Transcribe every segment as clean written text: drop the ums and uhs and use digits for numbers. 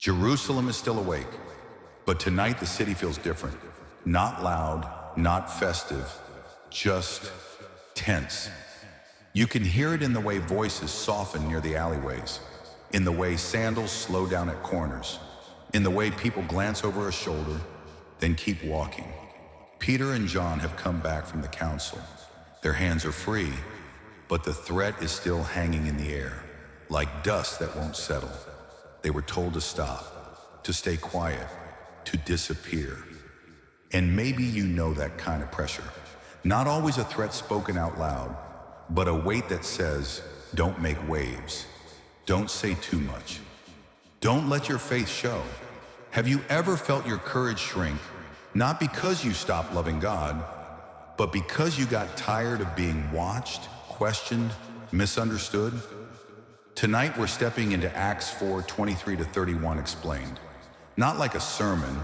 Jerusalem is still awake, but tonight the city feels different. Not loud, not festive, just tense. You can hear it in the way voices soften near the alleyways, in the way sandals slow down at corners, in the way people glance over a shoulder, then keep walking. Peter and John have come back from the council. Their hands are free, but the threat is still hanging in the air, like dust that won't settle. They were told to stop, to stay quiet, to disappear. And maybe you know that kind of pressure. Not always a threat spoken out loud, but a weight that says, don't make waves. Don't say too much. Don't let your faith show. Have you ever felt your courage shrink, not because you stopped loving God, but because you got tired of being watched, questioned, misunderstood? Tonight we're stepping into Acts 4:23-31 explained. Not like a sermon,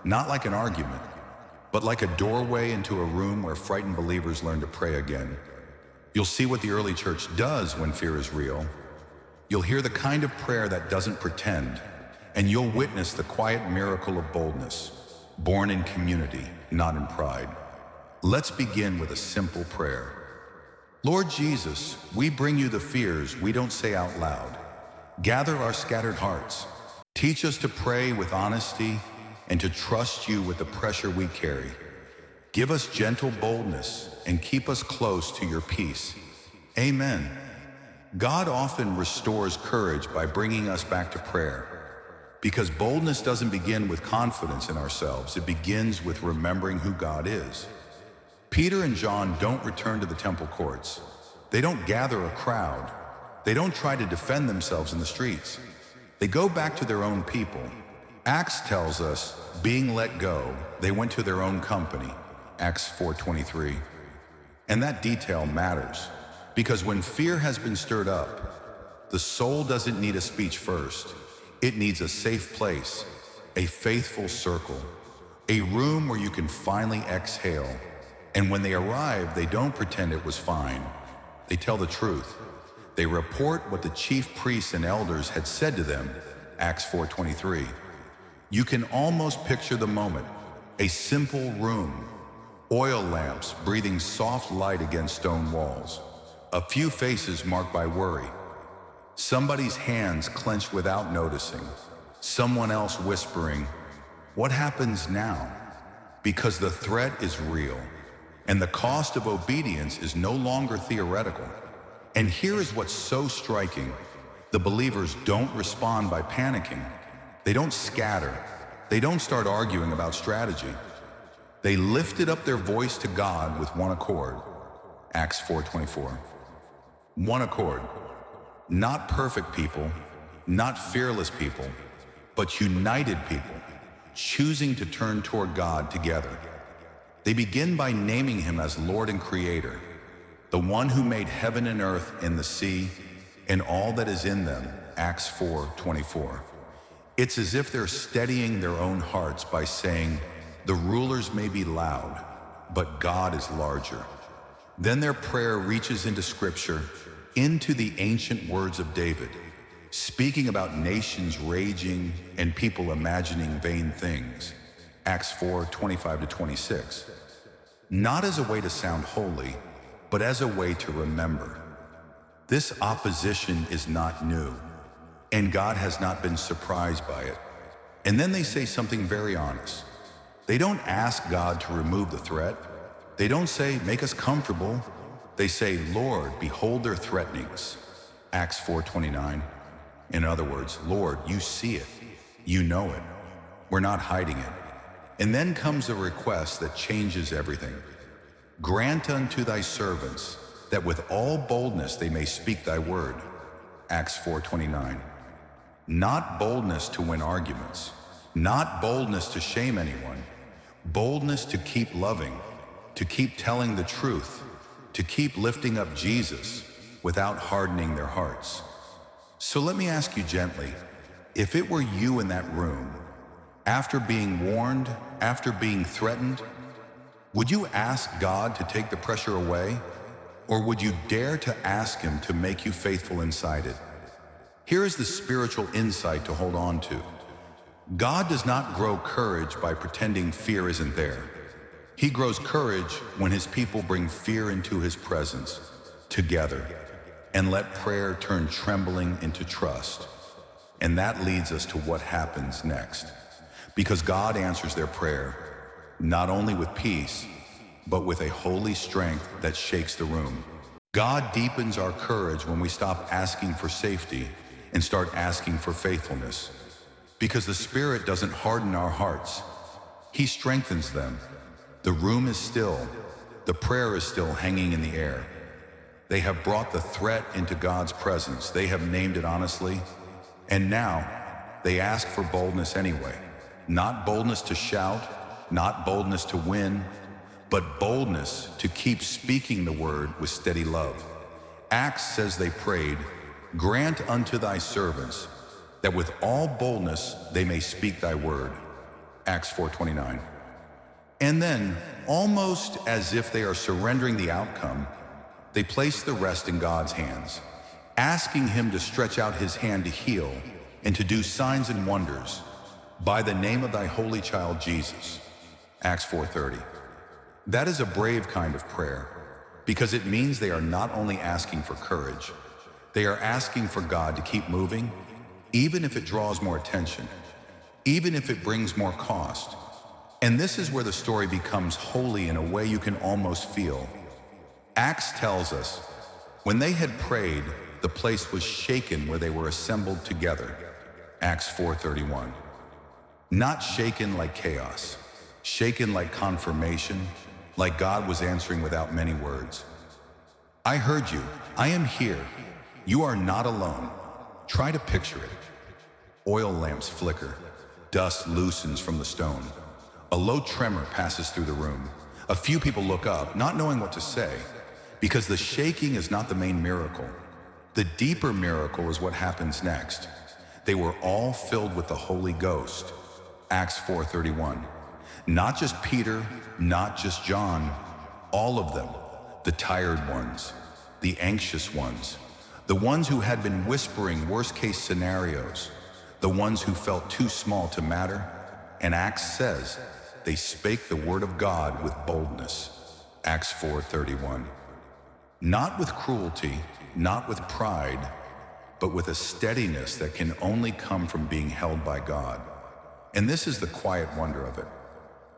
not like an argument, but like a doorway into a room where frightened believers learn to pray again. You'll see what the early church does when fear is real. You'll hear the kind of prayer that doesn't pretend, and you'll witness the quiet miracle of boldness, born in community, not in pride. Let's begin with a simple prayer. Lord Jesus, we bring you the fears we don't say out loud. Gather our scattered hearts. Teach us to pray with honesty and to trust you with the pressure we carry. Give us gentle boldness and keep us close to your peace. Amen. God often restores courage by bringing us back to prayer. Because boldness doesn't begin with confidence in ourselves, it begins with remembering who God is. Peter and John don't return to the temple courts. They don't gather a crowd. They don't try to defend themselves in the streets. They go back to their own people. Acts tells us, being let go, they went to their own company, Acts 4:23. And that detail matters, because when fear has been stirred up, the soul doesn't need a speech first. It needs a safe place, a faithful circle, a room where you can finally exhale. And when they arrive, they don't pretend it was fine. They tell the truth. They report what the chief priests and elders had said to them, Acts 4:23. You can almost picture the moment. A simple room, oil lamps breathing soft light against stone walls, a few faces marked by worry, somebody's hands clenched without noticing, someone else whispering, what happens now? Because the threat is real. And the cost of obedience is no longer theoretical. And here is what's so striking. The believers don't respond by panicking. They don't scatter. They don't start arguing about strategy. They lifted up their voice to God with one accord. Acts 4:24. One accord. Not perfect people, not fearless people, but united people, choosing to turn toward God together. They begin by naming him as Lord and Creator, the one who made heaven and earth and the sea and all that is in them, Acts 4:24. It's as if they're steadying their own hearts by saying, the rulers may be loud, but God is larger. Then their prayer reaches into Scripture, into the ancient words of David, speaking about nations raging and people imagining vain things, Acts 4:25-26. Not as a way to sound holy, but as a way to remember. This opposition is not new, and God has not been surprised by it. And then they say something very honest. They don't ask God to remove the threat. They don't say, make us comfortable. They say, Lord, behold their threatenings, Acts 4:29. In other words, Lord, you see it. You know it. We're not hiding it. And then comes a request that changes everything. Grant unto thy servants that with all boldness they may speak thy word. Acts 4:29. Not boldness to win arguments, not boldness to shame anyone, boldness to keep loving, to keep telling the truth, to keep lifting up Jesus without hardening their hearts. So let me ask you gently, if it were you in that room, after being warned, after being threatened, would you ask God to take the pressure away? Or would you dare to ask him to make you faithful inside it? Here is the spiritual insight to hold on to. God does not grow courage by pretending fear isn't there. He grows courage when his people bring fear into his presence together and let prayer turn trembling into trust. And that leads us to what happens next. Because God answers their prayer, not only with peace, but with a holy strength that shakes the room. God deepens our courage when we stop asking for safety and start asking for faithfulness. Because the Spirit doesn't harden our hearts. He strengthens them. The room is still. The prayer is still hanging in the air. They have brought the threat into God's presence. They have named it honestly. And now, they ask for boldness anyway. Not boldness to shout, not boldness to win, but boldness to keep speaking the word with steady love. Acts says they prayed, "Grant unto thy servants that with all boldness they may speak thy word." Acts 4:29. And then, almost as if they are surrendering the outcome, they place the rest in God's hands, asking him to stretch out his hand to heal and to do signs and wonders by the name of thy holy child Jesus. Acts 4:30. That is a brave kind of prayer, because it means they are not only asking for courage, they are asking for God to keep moving, even if it draws more attention, even if it brings more cost. And this is where the story becomes holy in a way you can almost feel. Acts tells us, when they had prayed, the place was shaken where they were assembled together. Acts 4:31. Not shaken like chaos, shaken like confirmation, like God was answering without many words. I heard you. I am here. You are not alone. Try to picture it. Oil lamps flicker. Dust loosens from the stone. A low tremor passes through the room. A few people look up, not knowing what to say, because the shaking is not the main miracle. The deeper miracle is what happens next. They were all filled with the Holy Ghost. Acts 4:31. Not just Peter, not just John, all of them, the tired ones, the anxious ones, the ones who had been whispering worst-case scenarios, the ones who felt too small to matter. And Acts says they spake the word of God with boldness. Acts 4:31. Not with cruelty, not with pride, but with a steadiness that can only come from being held by God. And this is the quiet wonder of it.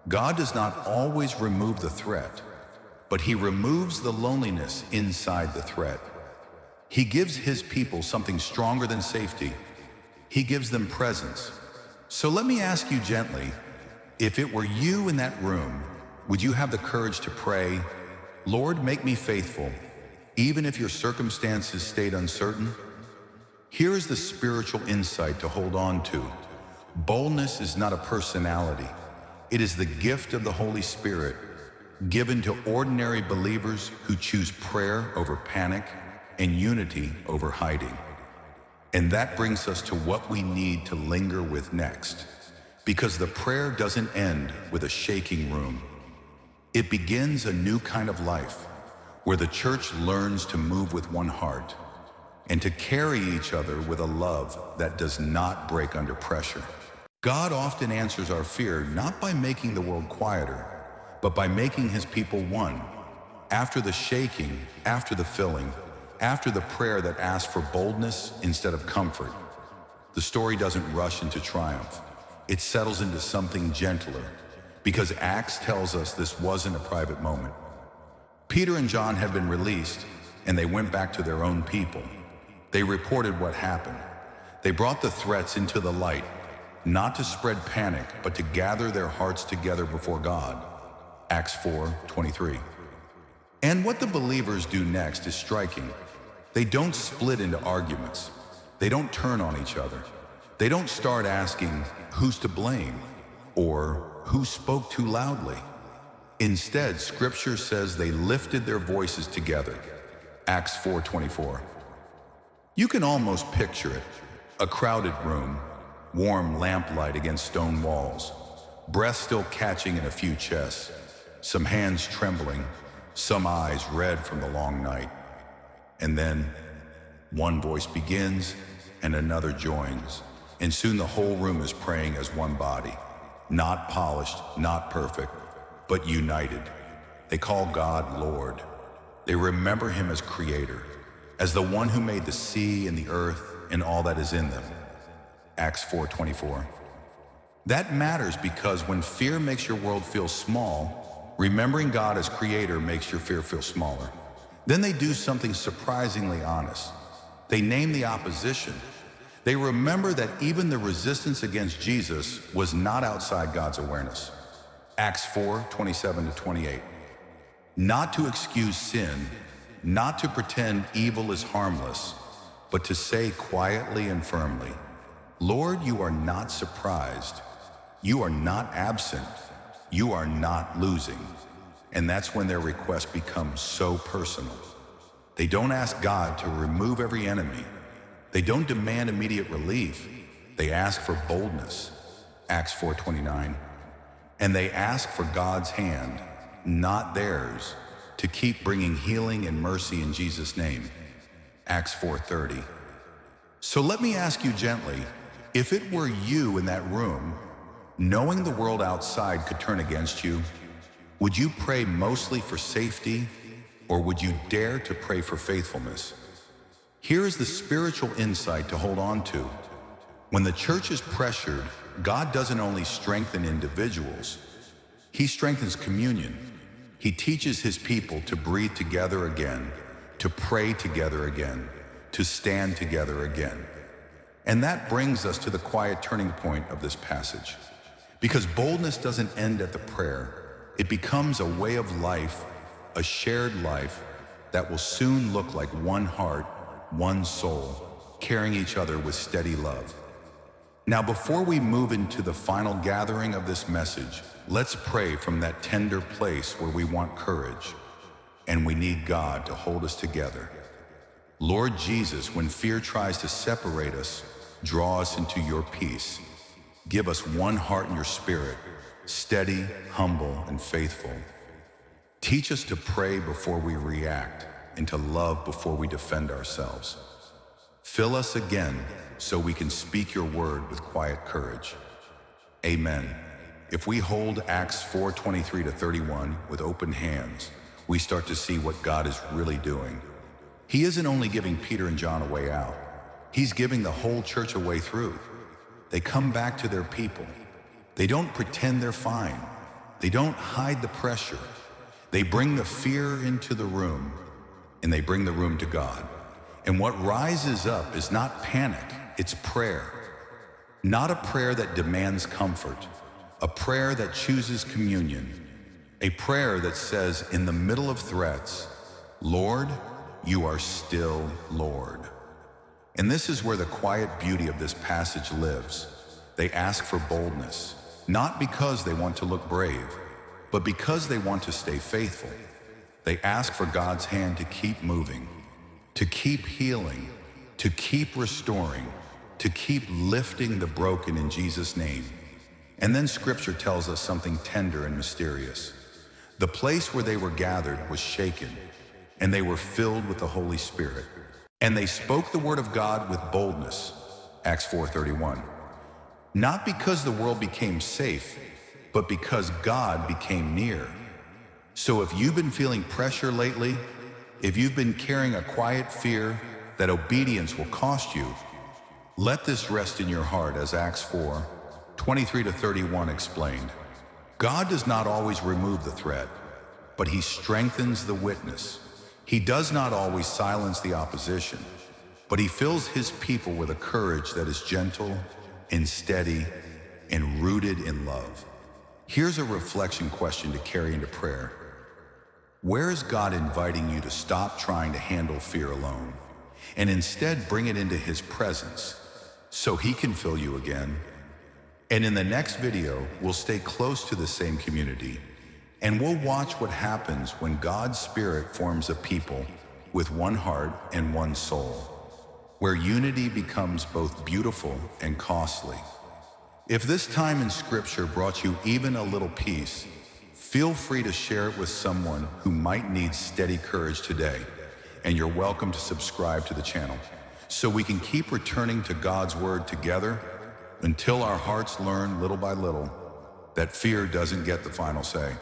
God does not always remove the threat, but he removes the loneliness inside the threat. He gives his people something stronger than safety. He gives them presence. So let me ask you gently, if it were you in that room, would you have the courage to pray, "Lord, make me faithful, even if your circumstances stayed uncertain"? Here is the spiritual insight to hold on to. Boldness is not a personality. It is the gift of the Holy Spirit, given to ordinary believers who choose prayer over panic and unity over hiding. And that brings us to what we need to linger with next, because the prayer doesn't end with a shaking room. It begins a new kind of life, where the church learns to move with one heart and to carry each other with a love that does not break under pressure. God often answers our fear not by making the world quieter, but by making his people one. After the shaking, after the filling, after the prayer that asks for boldness instead of comfort, the story doesn't rush into triumph. It settles into something gentler, because Acts tells us this wasn't a private moment. Peter and John had been released, and they went back to their own people. They reported what happened. They brought the threats into the light, not to spread panic, but to gather their hearts together before God. Acts 4:23. And what the believers do next is striking. They don't split into arguments. They don't turn on each other. They don't start asking, who's to blame? Or who spoke too loudly? Instead, Scripture says they lifted their voices together. Acts 4:24. You can almost picture it. A crowded room, warm lamplight against stone walls, breath still catching in a few chests, some hands trembling, some eyes red from the long night. And then one voice begins and another joins. And soon the whole room is praying as one body, not polished, not perfect, but united. They call God Lord. They remember him as creator, as the one who made the sea and the earth and all that is in them. Acts 4:24. That matters because when fear makes your world feel small, remembering God as creator makes your fear feel smaller. Then they do something surprisingly honest. They name the opposition. They remember that even the resistance against Jesus was not outside God's awareness. Acts 4:27-28. Not to excuse sin, not to pretend evil is harmless, but to say quietly and firmly, Lord, you are not surprised. You are not absent. You are not losing. And that's when their request becomes so personal. They don't ask God to remove every enemy. They don't demand immediate relief. They ask for boldness. Acts 4:29. And they ask for God's hand, not theirs, to keep bringing healing and mercy in Jesus' name. Acts 4:30. So let me ask you gently, if it were you in that room, knowing the world outside could turn against you, would you pray mostly for safety, or would you dare to pray for faithfulness? Here is the spiritual insight to hold on to. When the church is pressured, God doesn't only strengthen individuals, he strengthens communion. He teaches his people to breathe together again, to pray together again, to stand together again. And that brings us to the quiet turning point of this passage. Because boldness doesn't end at the prayer. It becomes a way of life, a shared life that will soon look like one heart, one soul, carrying each other with steady love. Now, before we move into the final gathering of this message, let's pray from that tender place where we want courage and we need God to hold us together. Lord Jesus, when fear tries to separate us, draw us into your peace. Give us one heart in your spirit, steady, humble, and faithful. Teach us to pray before we react and to love before we defend ourselves. Fill us again so we can speak your word with quiet courage. Amen. If we hold Acts 4:23-31 with open hands, we start to see what God is really doing. He isn't only giving Peter and John a way out. He's giving the whole church a way through. They come back to their people. They don't pretend they're fine. They don't hide the pressure. They bring the fear into the room, and they bring the room to God. And what rises up is not panic, it's prayer. Not a prayer that demands comfort, a prayer that chooses communion, a prayer that says in the middle of threats, Lord, you are still Lord. And this is where the quiet beauty of this passage lives. They ask for boldness, not because they want to look brave, but because they want to stay faithful. They ask for God's hand to keep moving, to keep healing, to keep restoring, to keep lifting the broken in Jesus' name. And then Scripture tells us something tender and mysterious. The place where they were gathered was shaken, and they were filled with the Holy Spirit. And they spoke the word of God with boldness, Acts 4:31. Not because the world became safe, but because God became near. So if you've been feeling pressure lately, if you've been carrying a quiet fear that obedience will cost you, let this rest in your heart as Acts 4:23-31 explained. God does not always remove the threat, but he strengthens the witness. He does not always silence the opposition, but he fills his people with a courage that is gentle and steady and rooted in love. Here's a reflection question to carry into prayer. Where is God inviting you to stop trying to handle fear alone and instead bring it into his presence so he can fill you again? And in the next video, we'll stay close to the same community, and we'll watch what happens when God's Spirit forms a people with one heart and one soul, where unity becomes both beautiful and costly. If this time in Scripture brought you even a little peace, feel free to share it with someone who might need steady courage today. And you're welcome to subscribe to the channel so we can keep returning to God's Word together until our hearts learn little by little that fear doesn't get the final say.